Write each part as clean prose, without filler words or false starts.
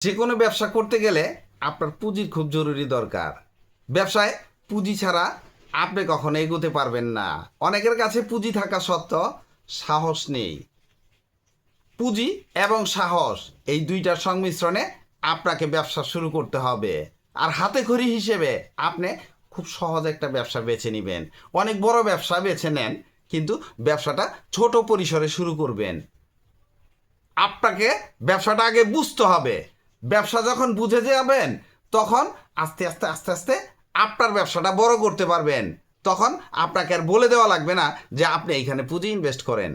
যে কোনো ব্যবসা করতে গেলে আপনার পুঁজির খুব জরুরি দরকার। ব্যবসায় পুঁজি ছাড়া আপনি কখনো এগোতে পারবেন না। অনেকের কাছে পুঁজি থাকা সত্ত্বেও সাহস নেই। পুঁজি এবং সাহস এই দুইটার সংমিশ্রণে আপনাকে ব্যবসা শুরু করতে হবে। আর হাতে খড়ি হিসেবে আপনি খুব সহজ একটা ব্যবসা বেছে নেবেন। অনেক বড় ব্যবসা বেছে নেন, কিন্তু ব্যবসাটা ছোট পরিসরে শুরু করবেন। আপনাকে ব্যবসাটা আগে বুঝতে হবে। ব্যবসা যখন বুঝে যাবেন, তখন আস্তে আস্তে আস্তে আস্তে আপনার ব্যবসাটা বড় করতে পারবেন। তখন আপনাকে আর বলে দেওয়া লাগবে না যে আপনি এইখানে পুঁজি ইনভেস্ট করেন।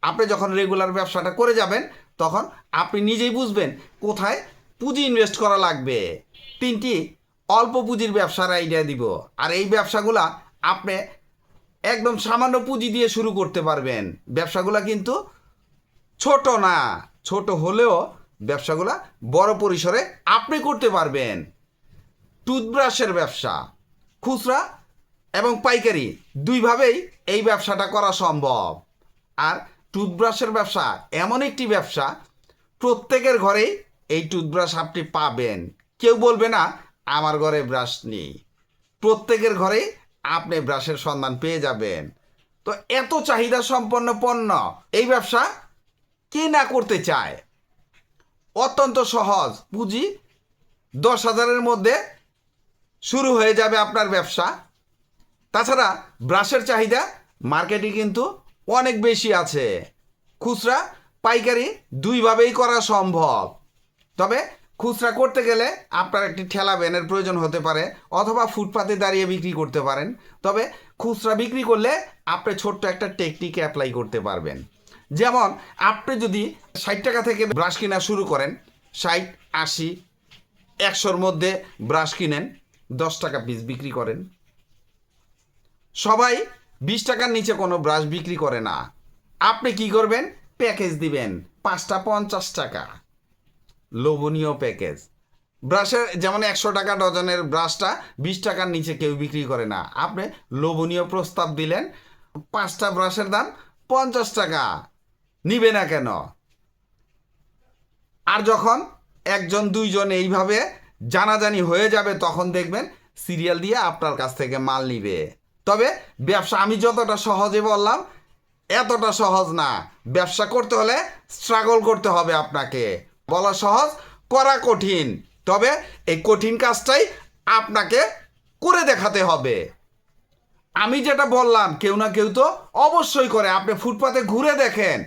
আপনি যখন রেগুলার ব্যবসাটা করে যাবেন, তখন আপনি নিজেই বুঝবেন কোথায় পুঁজি ইনভেস্ট করা লাগবে। 3টি অল্প পুঁজির ব্যবসার আইডিয়া দিব। আর এই ব্যবসাগুলা আপনি একদম সামান্য পুঁজি দিয়ে শুরু করতে পারবেন। ব্যবসাগুলা কিন্তু ছোট না, ছোট হলেও ব্যবসাগুলা বড় পরিসরে আপনি করতে পারবেন। টুথব্রাশের ব্যবসা খুচরা এবং পাইকারি দুইভাবেই এই ব্যবসাটা করা সম্ভব। আর টুথব্রাশের ব্যবসা এমন একটি ব্যবসা, প্রত্যেকের ঘরেই এই টুথব্রাশ আপনি পাবেন। কেউ বলবে না আমার ঘরে ব্রাশ নেই। প্রত্যেকের ঘরেই আপনি ব্রাশের সন্ধান পেয়ে যাবেন। তো এত চাহিদা সম্পন্ন পণ্য, এই ব্যবসা কে না করতে চায়? অত্যন্ত সহজ পুঁজি, 10,000-এর মধ্যে শুরু হয়ে যাবে আপনার ব্যবসা। তাছাড়া ব্রাশের চাহিদা মার্কেটে কিন্তু অনেক বেশি আছে। খুচরা পাইকারি দুইভাবেই করা সম্ভব। তবে খুচরা করতে গেলে আপনার একটি ঠেলা ভ্যানের প্রয়োজন হতে পারে, অথবা ফুটপাতে দাঁড়িয়ে বিক্রি করতে পারেন। তবে খুচরা বিক্রি করলে আপনি ছোট্ট একটা টেকনিক অ্যাপ্লাই করতে পারবেন। যেমন আপনি যদি 60 টাকা থেকে ব্রাশ কেনা শুরু করেন, 60, 80, 100-র মধ্যে ব্রাশ কিনেন, 10 টাকা পিস বিক্রি করেন। সবাই 20 টাকার নিচে কোনো ব্রাশ বিক্রি করে না। আপনি কি করবেন? প্যাকেজ দিবেন, 5টা 50 টাকা, লোভনীয় প্যাকেজ। ব্রাশের যেমন 100 টাকা ডজনের ব্রাশটা 20 টাকার নিচে কেউ বিক্রি করে না। আপনি লোভনীয় প্রস্তাব দিলেন, 5টা ব্রাশের দাম 50 টাকা, নিবে না কেন? আর যখন 1-2জন এইভাবে জানাজানি হয়ে যাবে, তখন দেখবেন সিরিয়াল দিয়ে আপনার কাছ থেকে মাল নিবে। তবে ব্যবসা আমি যতটা সহজে বললাম, এতটা সহজ না। ব্যবসা করতে হলে স্ট্রাগল করতে হবে আপনাকে। বলা সহজ, করা কঠিন। তবে এই কঠিন কাজটাই আপনাকে করে দেখাতে হবে। আমি যেটা বললাম, কেউ না কেউ তো অবশ্যই করে। আপনি ফুটপাতে ঘুরে দেখেন,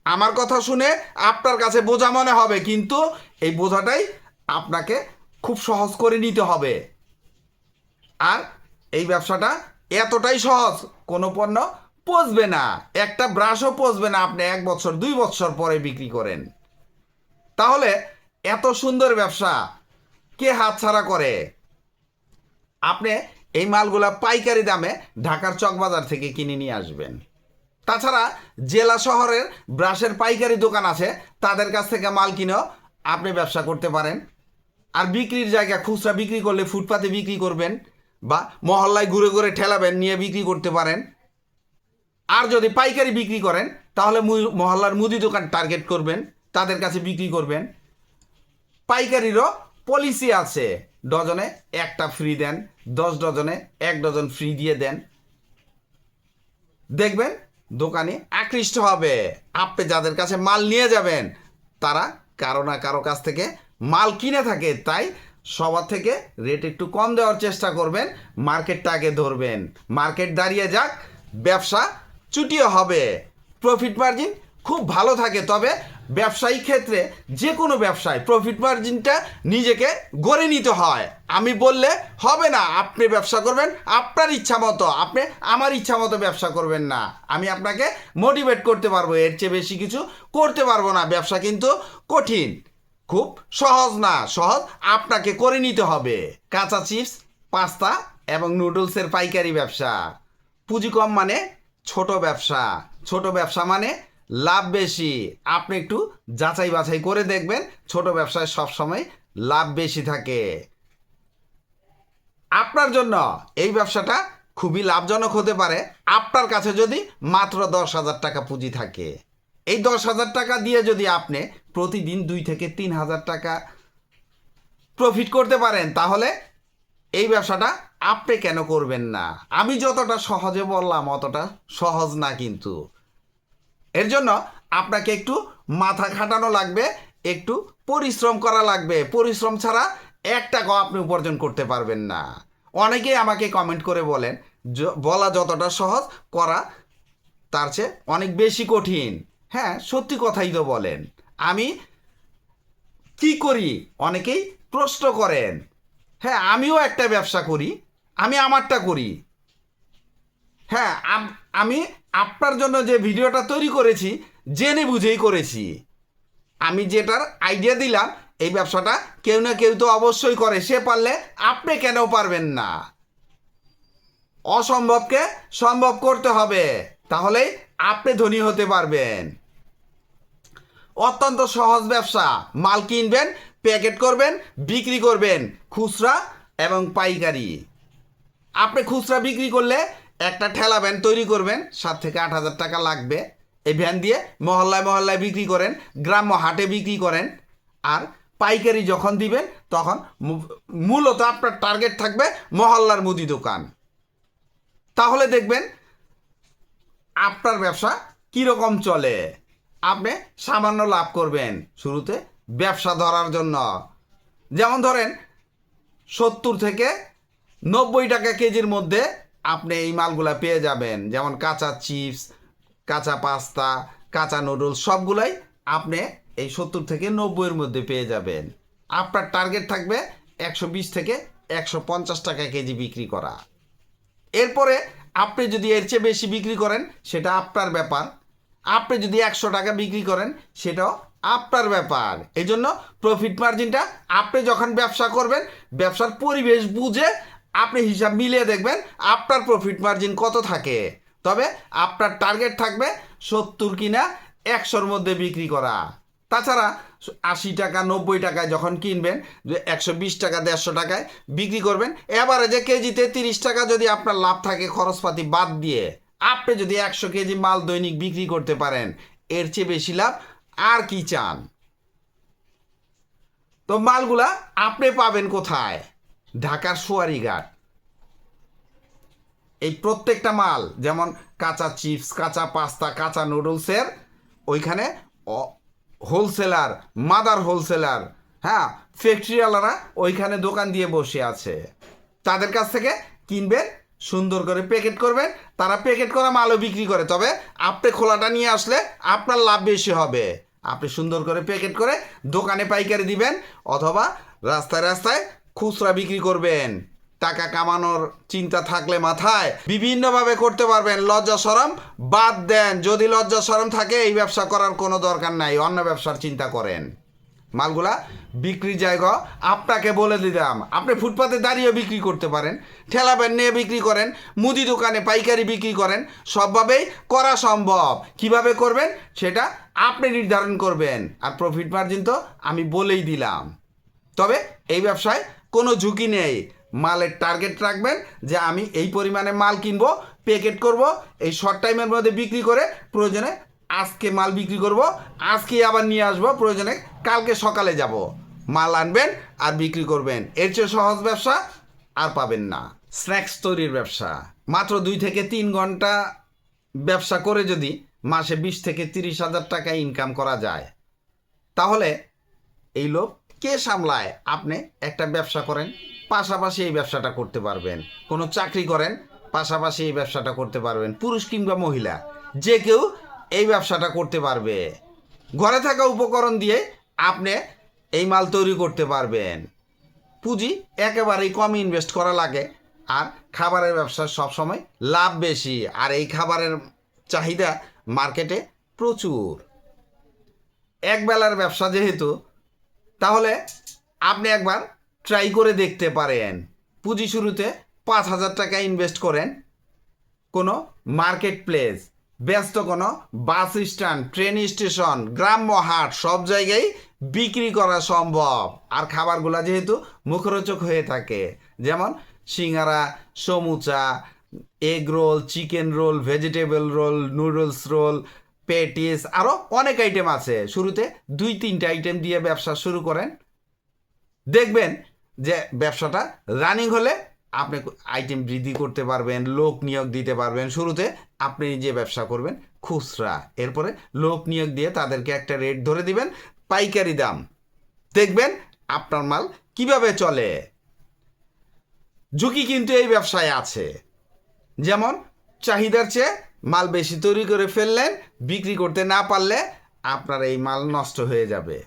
আমার কথা শুনে আপনার কাছে বোঝা মনে হবে, কিন্তু এই বোঝাটাই আপনাকে খুব সহজ করে নিতে হবে। আর এই ব্যবসাটা এতটাই সহজ, কোনো পণ্য পচবে না, একটা ব্রাশও পচবে না। আপনি 1 বছর 2 বছর পরে বিক্রি করেন। তাহলে এত সুন্দর ব্যবসা কে হাতছাড়া করে? আপনি এই মালগুলা পাইকারি দামে ঢাকার চকবাজার থেকে কিনে নিয়ে আসবেন। তাছাড়া জেলা শহরের ব্রাশের পাইকারি দোকান আছে, তাদের কাছ থেকে মাল কিনেও আপনি ব্যবসা করতে পারেন। আর বিক্রির জায়গা, খুচরা বিক্রি করলে ফুটপাতে বিক্রি করবেন, বা মহল্লায় ঘুরে ঘুরে ঠেলাবেন, নিয়ে বিক্রি করতে পারেন। আর যদি পাইকারি বিক্রি করেন, তাহলে মহল্লার মুদি দোকান টার্গেট করবেন, তাদের কাছে বিক্রি করবেন। পাইকারিরও পলিসি আছে, ডজনে একটা ফ্রি দেন, 10 ডজনে 1 ডজন ফ্রি দিয়ে দেন। দেখবেন দোকানি আকৃষ্ট হবে। আপনি যাদের কাছে মাল নিয়ে যাবেন, তারা কারো না কারো কাছ থেকে মাল কিনে থাকে। তাই সবার থেকে রেট একটু কম দেওয়ার চেষ্টা করবেন। মার্কেটটা আগে ধরবেন, মার্কেট দাঁড়িয়ে যাক, ব্যবসা চুটিয়ে হবে, প্রফিট মার্জিন খুব ভালো থাকে। তবে ব্যবসায়িক ক্ষেত্রে যে কোনো ব্যবসায় প্রফিট মার্জিনটা নিজেকে গড়ে নিতে হয়। আমি বললে হবে না। আপনি ব্যবসা করবেন আপনার ইচ্ছা মতো, আপনি আমার ইচ্ছা মতো ব্যবসা করবেন না। আমি আপনাকে মোটিভেট করতে পারবো, এর চেয়ে বেশি কিছু করতে পারবো না। ব্যবসা কিন্তু কঠিন, খুব সহজ না। সহজ আপনাকে করে নিতে হবে। কাঁচা চিপস, পাস্তা এবং নুডলসের পাইকারি ব্যবসা। পুঁজি কম মানে ছোট ব্যবসা, ছোট ব্যবসা মানে লাভ বেশি। আপনি একটু যাচাই বাছাই করে দেখবেন, ছোট ব্যবসায় সবসময় লাভ বেশি থাকে। আপনার জন্য এই ব্যবসাটা খুবই লাভজনক হতে পারে, আপনার কাছে যদি মাত্র 10,000 টাকা পুঁজি থাকে। এই 10,000 টাকা দিয়ে যদি আপনি প্রতিদিন 2 থেকে 3 হাজার টাকা প্রফিট করতে পারেন, তাহলে এই ব্যবসাটা আপনি কেন করবেন না? আমি যতটা সহজে বললাম অতটা সহজ না, কিন্তু এর জন্য আপনাকে একটু মাথা খাটানো লাগবে, একটু পরিশ্রম করা লাগবে। পরিশ্রম ছাড়া 1 টাকাও আপনি উপার্জন করতে পারবেন না। অনেকেই আমাকে কমেন্ট করে বলেন, বলা যতটা সহজ, করা তার চেয়ে অনেক বেশি কঠিন। হ্যাঁ, সত্যি কথাই তো বলেন। আমি কি করি অনেকেই প্রশ্ন করেন। হ্যাঁ, আমিও একটা ব্যবসা করি, আমি আমারটা করি। হ্যাঁ, আমি আপনার জন্য যে ভিডিওটা তৈরি করেছি জেনে বুঝেই করেছি। আমি যেটার আইডিয়া দিলাম, এই ব্যবসাটা কেউ না কেউ তো অবশ্যই করে, সে পারলে আপনি কেন পারবেন না? অসম্ভবকে সম্ভব করতে হবে, তাহলেই আপনি ধনী হতে পারবেন। অত্যন্ত সহজ ব্যবসা। মাল কিনবেন, প্যাকেট করবেন, বিক্রি করবেন, খুচরা এবং পাইকারি। আপনি খুচরা বিক্রি করলে একটা ঠেলা ভ্যান তৈরি করবেন, 7 থেকে 8 হাজার টাকা লাগবে। এই ভ্যান দিয়ে মহল্লায় মহল্লায় বিক্রি করেন, গ্রাম্য হাটে বিক্রি করেন। আর পাইকারি যখন দিবেন তখন মূলত আপনার টার্গেট থাকবে মহল্লার মুদি দোকান। তাহলে দেখবেন আপনার ব্যবসা কীরকম চলে। আপনি সামান্য লাভ করবেন শুরুতে ব্যবসা ধরার জন্য। যেমন ধরেন 70 থেকে 90 টাকা কেজির মধ্যে আপনি এই মালগুলা পেয়ে যাবেন। যেমন কাঁচা চিপস, কাঁচা পাস্তা, কাঁচা নুডলস, সবগুলাই আপনি এই 70 থেকে 90-এর মধ্যে পেয়ে যাবেন। আপনার টার্গেট থাকবে 120 থেকে 150 টাকা কেজি বিক্রি করা। এরপরে আপনি যদি এর চেয়ে বেশি বিক্রি করেন সেটা আপনার ব্যাপার। আপনি যদি 100 টাকা বিক্রি করেন সেটাও আপনার ব্যাপার। এই জন্য প্রফিট মার্জিনটা আপনি যখন ব্যবসা করবেন, ব্যবসার পরিবেশ বুঝে আপনি হিসাব মিলিয়ে দেখবেন আপনার প্রফিট মার্জিন কত থাকে। তবে আপনার টার্গেট থাকবে 70 কিনা 100-র মধ্যে বিক্রি করা। তাছাড়া 80 টাকা 90 টাকায় যখন কিনবেন, 120 টাকা 150 টাকায় বিক্রি করবেন, এবারে যে কেজিতে 30 টাকা যদি আপনার লাভ থাকে খরচপাতি বাদ দিয়ে, আপনি যদি 100 কেজি মাল দৈনিক বিক্রি করতে পারেন, এর চেয়ে বেশি লাভ আর কি চান? তো মালগুলা আপনি পাবেন কোথায়? ঢাকার সুয়ারিঘাট। এই প্রত্যেকটা মাল, যেমন কাঁচা চিপস, কাঁচা পাস্তা, কাঁচা নুডলসের ওইখানে হোলসেলার, মাদার হোলসেলার, হ্যাঁ, ফ্যাক্টরিওয়ালারা ওইখানে দোকান দিয়ে বসে আছে। তাদের কাছ থেকে কিনবেন, সুন্দর করে প্যাকেট করবেন, তারা প্যাকেট করা মালও বিক্রি করে। তবে আপনি খোলাটা নিয়ে আসলে আপনার লাভ বেশি হবে। আপনি সুন্দর করে প্যাকেট করে দোকানে পাইকারি দিবেন, অথবা রাস্তায় রাস্তায় খুচরা বিক্রি করবেন। টাকা কামানোর চিন্তা থাকলে মাথায় বিভিন্নভাবে করতে পারবেন। লজ্জা শরম বাদ দেন। যদি লজ্জা শরম থাকে এই ব্যবসা করার কোনো দরকার নাই, অন্য ব্যবসার চিন্তা করেন। মালগুলা বিক্রির জায়গা আপনাকে বলে দিলাম। আপনি ফুটপাতে দাঁড়িয়ে বিক্রি করতে পারেন, ঠেলা ভ্যান নিয়ে বিক্রি করেন, মুদি দোকানে পাইকারি বিক্রি করেন, সবভাবেই করা সম্ভব। কিভাবে করবেন সেটা আপনি নির্ধারণ করবেন। আর প্রফিট মার্জিন তো আমি বলেই দিলাম। তবে এই ব্যবসায় কোনো ঝুঁকি নেই। মালের টার্গেট রাখবেন যে আমি এই পরিমাণে মাল কিনবো, প্যাকেট করব, এই শর্ট টাইমের মধ্যে বিক্রি করে প্রয়োজনে আজকে মাল বিক্রি করব, আজকে আবার নিয়ে আসবো, প্রয়োজনে কালকে সকালে যাব। মাল আনবেন আর বিক্রি করবেন। এর চেয়ে সহজ ব্যবসা আর পাবেন না। স্ন্যাক্স তৈরির ব্যবসা। মাত্র 2 থেকে 3 ঘন্টা ব্যবসা করে যদি মাসে 20 থেকে 30 হাজার টাকা ইনকাম করা যায়, তাহলে এই লোক কে সামলায়? আপনি একটা ব্যবসা করেন, পাশাপাশি এই ব্যবসাটা করতে পারবেন। কোনো চাকরি করেন, পাশাপাশি এই ব্যবসাটা করতে পারবেন। পুরুষ কিংবা মহিলা যে কেউ এই ব্যবসাটা করতে পারবে। ঘরে থাকা উপকরণ দিয়ে আপনি এই মাল তৈরি করতে পারবেন। পুঁজি একেবারেই কম ইনভেস্ট করা লাগে। আর খাবারের ব্যবসার সবসময় লাভ বেশি। আর এই খাবারের চাহিদা মার্কেটে প্রচুর। একবেলার ব্যবসা যেহেতু, তাহলে আপনি একবার ট্রাই করে দেখতে পারেন। পুঁজি শুরুতে 5,000 টাকা ইনভেস্ট করেন। কোনো মার্কেট প্লেস, ব্যস্ত কোনো বাস স্ট্যান্ড, ট্রেন স্টেশন, গ্রাম্য হাট, সব জায়গায় বিক্রি করা সম্ভব। আর খাবারগুলো যেহেতু মুখরোচক হয়ে থাকে, যেমন singara, samucha, egg roll, chicken roll, vegetable roll, noodles roll, patties, আরও অনেক আইটেম আছে। শুরুতে 2-3টা আইটেম দিয়ে ব্যবসা শুরু করেন। দেখবেন যে ব্যবসাটা রানিং হলে আপনি আইটেম বৃদ্ধি করতে পারবেন, লোক নিয়োগ দিতে পারবেন। শুরুতে আপনি যে ব্যবসা করবেন খুচরা, এরপরে লোক নিয়োগ দিয়ে তাদেরকে একটা রেট ধরে দিবেন পাইকারি দাম। দেখবেন আপনার মাল কিভাবে চলে। ঝুঁকি কিন্তু এই ব্যবসায় আছে, যেমন চাহিদার চেয়ে মাল বেশি তৈরি করে ফেললেন, বিক্রি করতে না পারলে আপনার এই মাল নষ্ট হয়ে যাবে।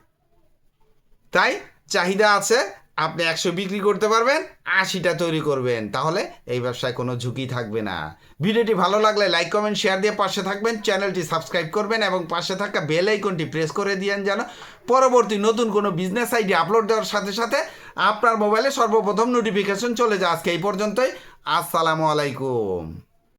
তাই চাহিদা আছে, আপনি 100 বিক্রি করতে পারবেন, 80টা তৈরি করবেন, তাহলে এই ব্যবসায় কোনো ঝুঁকি থাকবে না। ভিডিওটি ভালো লাগলে লাইক কমেন্ট শেয়ার দিয়ে পাশে থাকবেন, চ্যানেলটি সাবস্ক্রাইব করবেন এবং পাশে থাকা বেল আইকনটি প্রেস করে দিয়েন যেন পরবর্তী নতুন কোনো বিজনেস আইডিয়া আপলোড দেওয়ার সাথে সাথে আপনার মোবাইলে সর্বপ্রথম নোটিফিকেশন চলে যায়। আজকে এই পর্যন্তই। আসসালামু আলাইকুম।